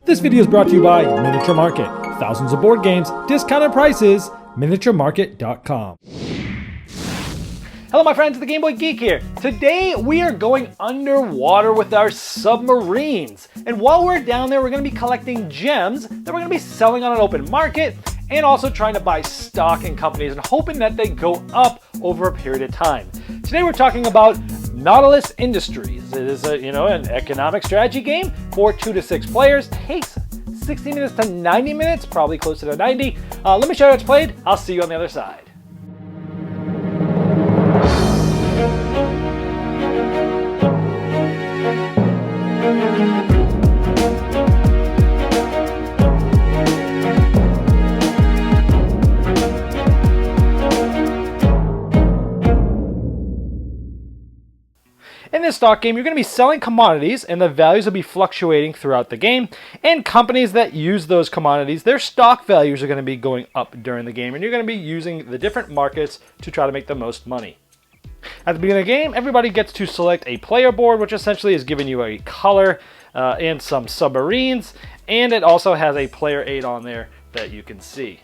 This video is brought to you by Miniature Market. Thousands of board games, discounted prices, miniaturemarket.com. Hello my friends, the Game Boy Geek here. Today we are going underwater with our submarines. And while we're down there, we're going to be collecting gems that we're going to be selling on an open market and also trying to buy stock in companies and hoping that they go up over a period of time. Today we're talking about Nautilus Industries. It is an economic strategy game for 2 to 6 players. Takes 60 minutes to 90 minutes, probably closer to 90. Let me show you how it's played. I'll see you on the other side. In this stock game, you're going to be selling commodities and the values will be fluctuating throughout the game. And companies that use those commodities, their stock values are going to be going up during the game. And you're going to be using the different markets to try to make the most money. At the beginning of the game, everybody gets to select a player board, which essentially is giving you a color and some submarines. And it also has a player aid on there that you can see.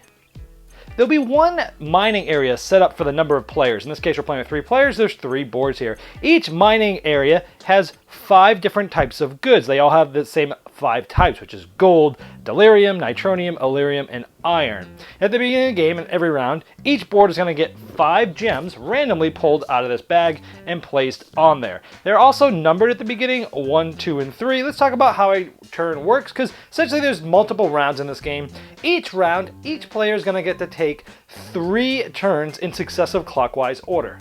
There'll be one mining area set up for the number of players. In this case, we're playing with 3 players. There's 3 boards here. Each mining area has 5 different types of goods. They all have the same 5 types, which is gold, delirium, nitronium, Illyrium, and iron. At the beginning of the game and every round, each board is going to get 5 gems randomly pulled out of this bag and placed on there. They're also numbered at the beginning, 1, 2, and 3. Let's talk about how a turn works, because essentially there's multiple rounds in this game. Each round, each player is going to get to take 3 turns in successive clockwise order.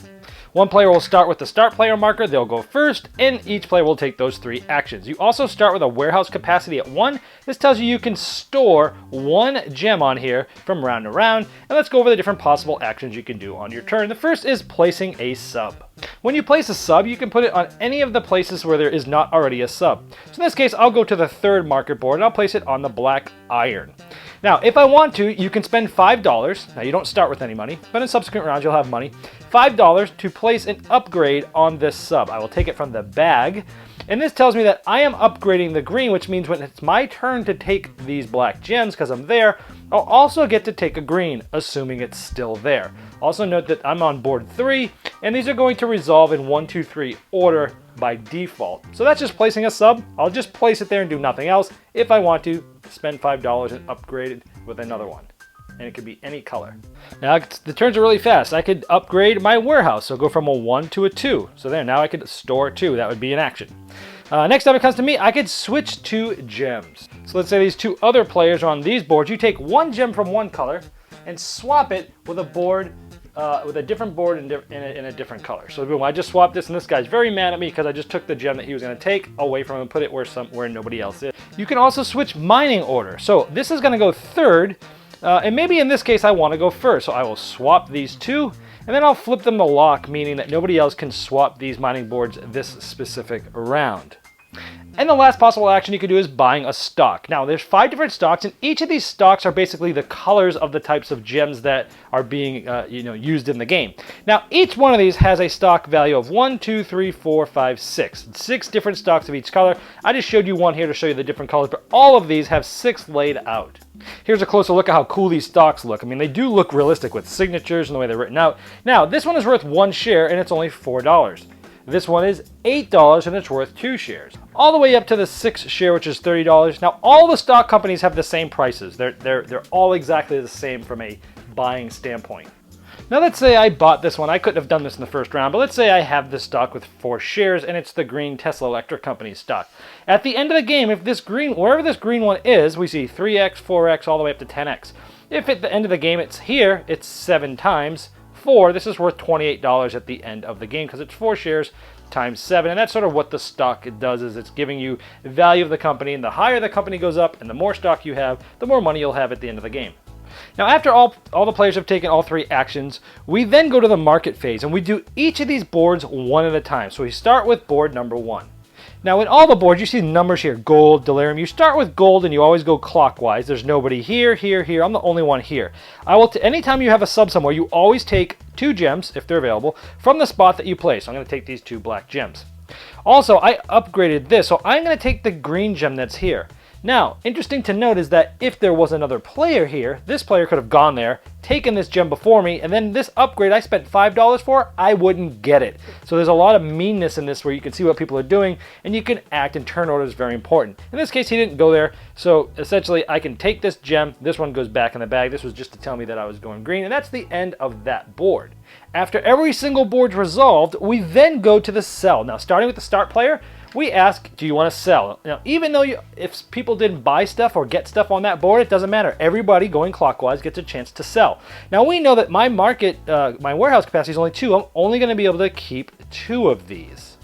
One player will start with the start player marker, they'll go first, and each player will take those 3 actions. You also start with a warehouse capacity at 1. This tells you you can store 1 gem on here from round to round, and let's go over the different possible actions you can do on your turn. The first is placing a sub. When you place a sub, you can put it on any of the places where there is not already a sub. So in this case, I'll go to the 3rd market board and I'll place it on the black iron. Now, if I want to, you can spend $5. Now, you don't start with any money, but in subsequent rounds, you'll have money. $5 to place an upgrade on this sub. I will take it from the bag. And this tells me that I am upgrading the green, which means when it's my turn to take these black gems, because I'm there, I'll also get to take a green, assuming it's still there. Also note that I'm on board 3, and these are going to resolve in 1, 2, 3 order by default. So that's just placing a sub. I'll just place it there and do nothing else. If I want to, spend $5 and upgrade it with another one. And it could be any color. Now, the turns are really fast. I could upgrade my warehouse, so go from a 1 to a 2. So there, now I could store 2. That would be an action. Next time it comes to me, I could switch to gems. So let's say these 2 other players are on these boards. You take 1 gem from one color and swap it with a board, with a different board in a different color. So boom, I just swapped this, and this guy's very mad at me because I just took the gem that he was going to take away from him and put it where nobody else is. You can also switch mining order. So this is going to go 3rd. And maybe in this case I want to go first, so I will swap these 2, and then I'll flip them to lock, meaning that nobody else can swap these mining boards this specific round. And the last possible action you could do is buying a stock. Now, there's 5 different stocks, and each of these stocks are basically the colors of the types of gems that are being used in the game. Now, each one of these has a stock value of 1, 2, 3, 4, 5, 6. 6 different stocks of each color. I just showed you one here to show you the different colors, but all of these have 6 laid out. Here's a closer look at how cool these stocks look. I mean, they do look realistic with signatures and the way they're written out. Now, this one is worth 1 share, and it's only $4. This one is $8 and it's worth 2 shares. All the way up to the 6 share, which is $30. Now, all the stock companies have the same prices. They're all exactly the same from a buying standpoint. Now, let's say I bought this one. I couldn't have done this in the first round, but let's say I have this stock with 4 shares and it's the green Tesla Electric Company stock. At the end of the game, if this green, wherever this green one is, we see 3x, 4x, all the way up to 10x. If at the end of the game it's here, it's 7 times 4, this is worth $28 at the end of the game because it's 4 shares times 7, and that's sort of what the stock does, is it's giving you the value of the company, and the higher the company goes up and the more stock you have, the more money you'll have at the end of the game. Now, after all the players have taken all 3 actions, we then go to the market phase, and we do each of these boards one at a time. So we start with board number 1. Now, in all the boards, you see numbers here, gold, delirium. You start with gold and you always go clockwise. There's nobody here, here, here. I'm the only one here. Anytime you have a sub somewhere, you always take 2 gems, if they're available, from the spot that you place. So I'm going to take these 2 black gems. Also, I upgraded this, so I'm going to take the green gem that's here. Now, interesting to note is that if there was another player here, this player could have gone there, taken this gem before me, and then this upgrade I spent $5 for, I wouldn't get it. So there's a lot of meanness in this where you can see what people are doing, and you can act, and turn order is very important. In this case, he didn't go there, so essentially I can take this gem, this one goes back in the bag. This was just to tell me that I was going green, and that's the end of that board. After every single board's resolved, we then go to the sell. Now, starting with the start player, we ask, do you want to sell? Now, even though if people didn't buy stuff or get stuff on that board, it doesn't matter. Everybody going clockwise gets a chance to sell. Now, we know that my market, my warehouse capacity is only 2. I'm only going to be able to keep 2 of these.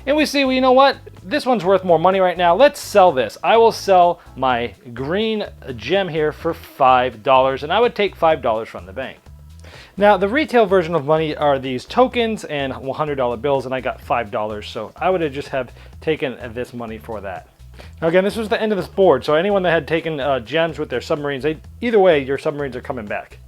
And we see, well, you know what? This one's worth more money right now. Let's sell this. I will sell my green gem here for $5, and I would take $5 from the bank. Now, the retail version of money are these tokens and $100 bills, and I got $5, so I would have just have taken this money for that. Now, again, this was the end of this board, so anyone that had taken gems with their submarines, either way, your submarines are coming back.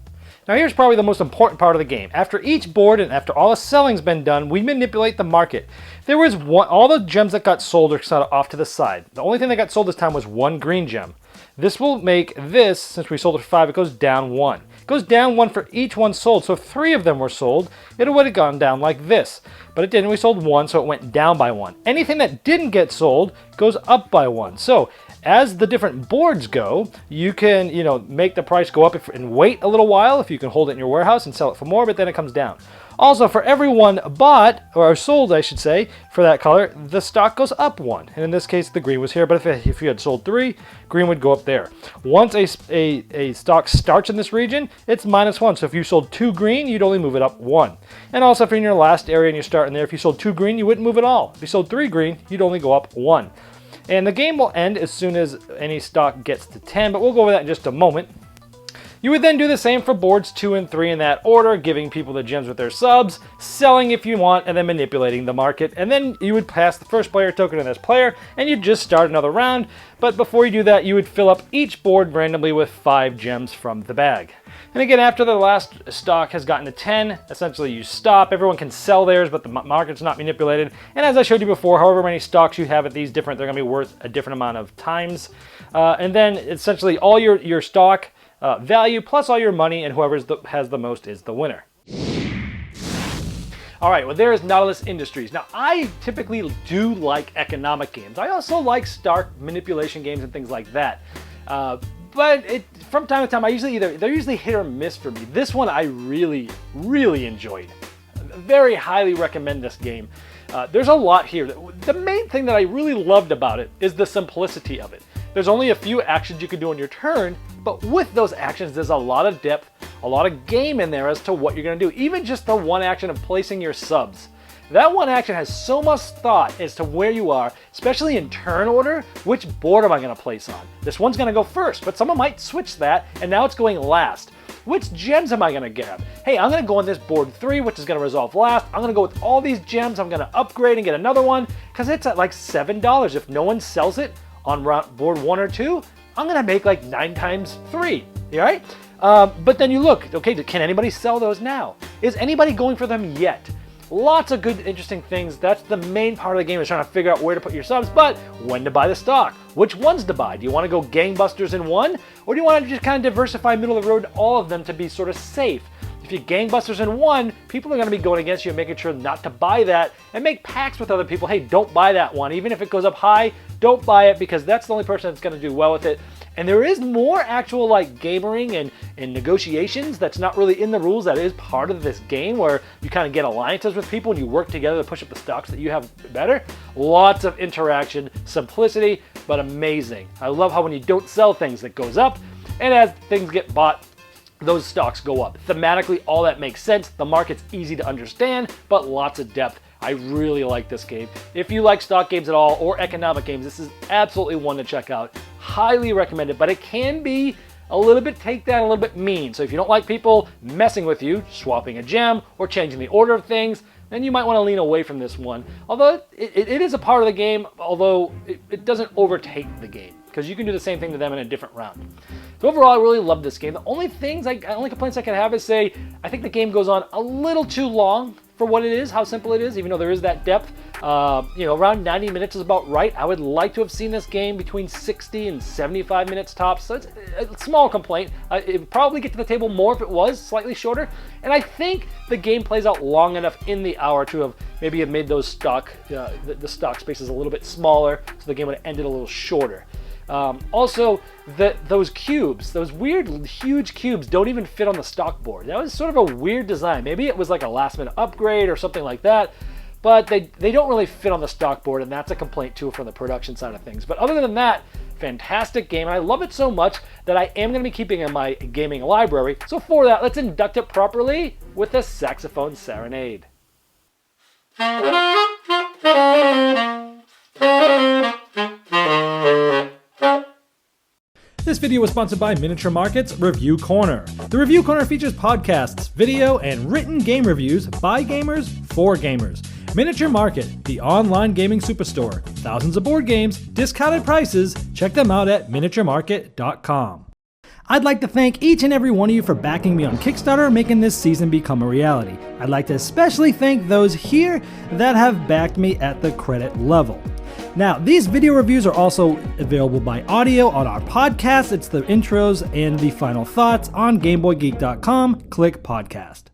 Now, here's probably the most important part of the game. After each board and after all the selling's been done, we manipulate the market. There was all the gems that got sold are sort of off to the side. The only thing that got sold this time was 1 green gem. This will make this, since we sold it for 5, it goes down 1. It goes down 1 for each one sold, so if 3 of them were sold, it would have gone down like this. But it didn't. We sold 1, so it went down by 1. Anything that didn't get sold goes up by 1. So as the different boards go, you can, make the price go up and wait a little while if you can hold it in your warehouse and sell it for more, but then it comes down. Also, for every one bought, or sold, I should say, for that color, the stock goes up 1. And in this case, the green was here, but if you had sold 3, green would go up there. Once a stock starts in this region, it's -1. So if you sold 2 green, you'd only move it up 1. And also, if you're in your last area and you're starting there, if you sold 2 green, you wouldn't move at all. If you sold 3 green, you'd only go up 1. And the game will end as soon as any stock gets to 10, but we'll go over that in just a moment. You would then do the same for boards 2 and 3 in that order, giving people the gems with their subs, selling if you want, and then manipulating the market. And then you would pass the first player token to this player, and you'd just start another round. But before you do that, you would fill up each board randomly with 5 gems from the bag. And again, after the last stock has gotten to 10, essentially you stop. Everyone can sell theirs, but the market's not manipulated. And as I showed you before, however many stocks you have at these different, they're going to be worth a different amount of times. And then essentially all your stock value plus all your money, and whoever has the most is the winner. All right, well, there is Nautilus Industries. Now, I typically do like economic games. I also like stock manipulation games and things like that. But from time to time, they're usually hit or miss for me. This one I really, really enjoyed. Very highly recommend this game. There's a lot here. The main thing that I really loved about it is the simplicity of it. There's only a few actions you can do on your turn, but with those actions, there's a lot of depth, a lot of game in there as to what you're going to do. Even just the one action of placing your subs. That one action has so much thought as to where you are, especially in turn order. Which board am I going to place on? This one's going to go first, but someone might switch that, and now it's going last. Which gems am I going to grab? Hey, I'm going to go on this board 3, which is going to resolve last. I'm going to go with all these gems. I'm going to upgrade and get another one, because it's at like $7. If no one sells it on board 1 or 2, I'm going to make like 9 times 3, all right? But then you look, okay, can anybody sell those now? Is anybody going for them yet? Lots of good, interesting things. That's the main part of the game, is trying to figure out where to put your subs, but when to buy the stock. Which ones to buy? Do you want to go gangbusters in one? Or do you want to just kind of diversify middle of the road, all of them, to be sort of safe? If you gangbusters in one, people are going to be going against you and making sure not to buy that, and make pacts with other people. Hey, don't buy that one. Even if it goes up high, don't buy it, because that's the only person that's going to do well with it. And there is more actual like gamering and negotiations that's not really in the rules, that is part of this game, where you kind of get alliances with people and you work together to push up the stocks that you have better. Lots of interaction, simplicity, but amazing. I love how when you don't sell things, it goes up, and as things get bought, those stocks go up. Thematically, all that makes sense. The market's easy to understand, but lots of depth. I really like this game. If you like stock games at all, or economic games, this is absolutely one to check out. Highly recommend it, but it can be a little bit takedown, a little bit mean. So if you don't like people messing with you, swapping a gem, or changing the order of things, then you might want to lean away from this one. Although it is a part of the game, although it doesn't overtake the game, because you can do the same thing to them in a different round. So overall, I really love this game. The only complaints I can have is, say, I think the game goes on a little too long for what it is, how simple it is, even though there is that depth. Around 90 minutes is about right. I would like to have seen this game between 60 and 75 minutes tops, so it's a small complaint. It would probably get to the table more if it was slightly shorter, and I think the game plays out long enough in the hour to have maybe made those stock, the stock spaces a little bit smaller, so the game would have ended a little shorter. Also, those cubes, those weird, huge cubes don't even fit on the stock board. That was sort of a weird design. Maybe it was like a last minute upgrade or something like that, but they don't really fit on the stock board, and that's a complaint too from the production side of things. But other than that, fantastic game, and I love it so much that I am going to be keeping it in my gaming library. So for that, let's induct it properly with a saxophone serenade. This video was sponsored by Miniature Market's Review Corner. The Review Corner features podcasts, video, and written game reviews by gamers for gamers. Miniature Market, the online gaming superstore. Thousands of board games, discounted prices. Check them out at miniaturemarket.com. I'd like to thank each and every one of you for backing me on Kickstarter, making this season become a reality. I'd like to especially thank those here that have backed me at the credit level. Now, these video reviews are also available by audio on our podcast. It's the intros and the final thoughts on GameBoyGeek.com. Click podcast.